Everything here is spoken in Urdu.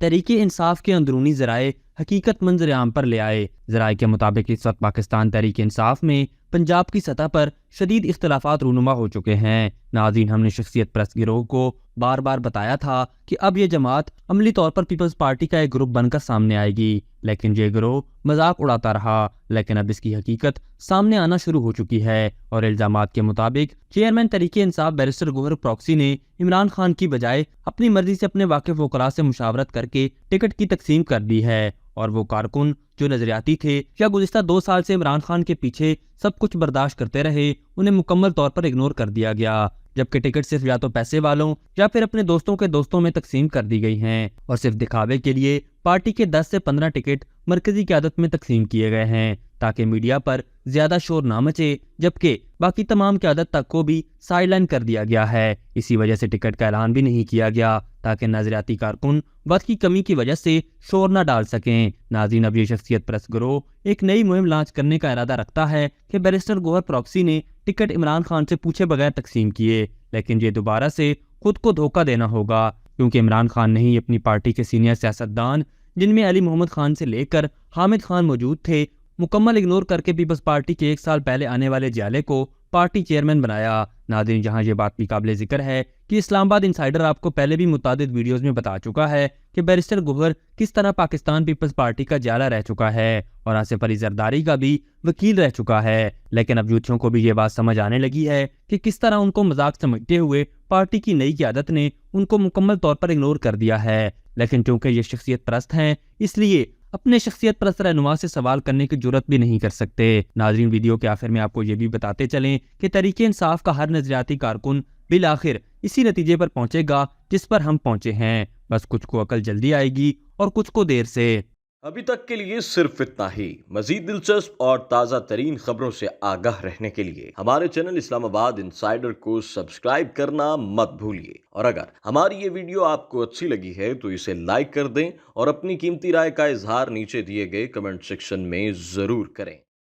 تحریک انصاف کے اندرونی ذرائع حقیقت منظر عام پر لے آئے۔ ذرائع کے مطابق اس وقت پاکستان تحریک انصاف میں پنجاب کی سطح پر شدید اختلافات رونما ہو چکے ہیں۔ ناظرین، ہم نے شخصیت پرست گروہ کو بار بار بتایا تھا کہ اب یہ جماعت عملی طور پر پیپلز پارٹی کا ایک گروپ بن کر سامنے آئے گی، لیکن یہ گروہ مذاق اڑاتا رہا۔ لیکن اب اس کی حقیقت سامنے آنا شروع ہو چکی ہے، اور الزامات کے مطابق چیئرمین تحریک انصاف بیرسٹر گوہر پروکسی نے عمران خان کی بجائے اپنی مرضی سے اپنے واقف وکلاء سے مشاورت کر کے ٹکٹ کی تقسیم کر دی ہے، اور وہ کارکن جو نظریاتی تھے یا گزشتہ 2 سال سے عمران خان کے پیچھے سب کچھ برداشت کرتے رہے، انہیں مکمل طور پر اگنور کر دیا گیا، جبکہ ٹکٹ صرف یا تو پیسے والوں یا پھر اپنے دوستوں کے دوستوں میں تقسیم کر دی گئی ہیں، اور صرف دکھاوے کے لیے پارٹی کے 10 سے 15 ٹکٹ مرکزی قیادت میں تقسیم کیے گئے ہیں تاکہ میڈیا پر زیادہ شور نہ مچے، جبکہ باقی تمام قیادت تک کو بھی سائیڈ لائن کر دیا گیا ہے۔ اسی وجہ سے ٹکٹ کا اعلان بھی نہیں کیا گیا تاکہ نظریاتی کارکن وقت کی کمی کی وجہ سے شور نہ ڈال سکیں۔ ناظرین، اب یہ شخصیت پرست گروہ ایک نئی مہم لانچ کرنے کا ارادہ رکھتا ہے کہ بیرسٹر گوہر پروکسی نے ٹکٹ عمران خان سے پوچھے بغیر تقسیم کیے، لیکن یہ دوبارہ سے خود کو دھوکہ دینا ہوگا، کیونکہ عمران خان نے ہی اپنی پارٹی کے سینئر سیاستدان، جن میں علی محمد خان سے لے کر حامد خان موجود تھے، مکمل اگنور کر کے پیپلز پارٹی کے 1 سال پہلے آنے والے جیالے کو پارٹی چیئرمین بنایا۔ ناظرین، جہاں یہ بات بھی قابل ذکر ہے کہ اسلام آباد انسائیڈر آپ کو پہلے بھی متعدد ویڈیوز میں بتا چکا ہے کہ بیرسٹر گوہر کس طرح پاکستان پیپلز پارٹی کا جیالہ رہ چکا ہے اور آصف علی زرداری کا بھی وکیل رہ چکا ہے، لیکن اب یوتھیوں کو بھی یہ بات سمجھ آنے لگی ہے کہ کس طرح ان کو مذاق سمجھتے ہوئے پارٹی کی نئی قیادت نے ان کو مکمل طور پر اگنور کر دیا ہے، لیکن چونکہ یہ شخصیت پرست ہیں اس لیے اپنے شخصیت پرست رہنما سے سوال کرنے کی جرات بھی نہیں کر سکتے۔ ناظرین، ویڈیو کے آخر میں آپ کو یہ بھی بتاتے چلیں کہ تحریک انصاف کا ہر نظریاتی کارکن بالآخر اسی نتیجے پر پہنچے گا جس پر ہم پہنچے ہیں، بس کچھ کو عقل جلدی آئے گی اور کچھ کو دیر سے۔ ابھی تک کے لیے صرف اتنا ہی۔ مزید دلچسپ اور تازہ ترین خبروں سے آگاہ رہنے کے لیے ہمارے چینل اسلام آباد انسائیڈر کو سبسکرائب کرنا مت بھولیے، اور اگر ہماری یہ ویڈیو آپ کو اچھی لگی ہے تو اسے لائک کر دیں اور اپنی قیمتی رائے کا اظہار نیچے دیے گئے کمنٹ سیکشن میں ضرور کریں۔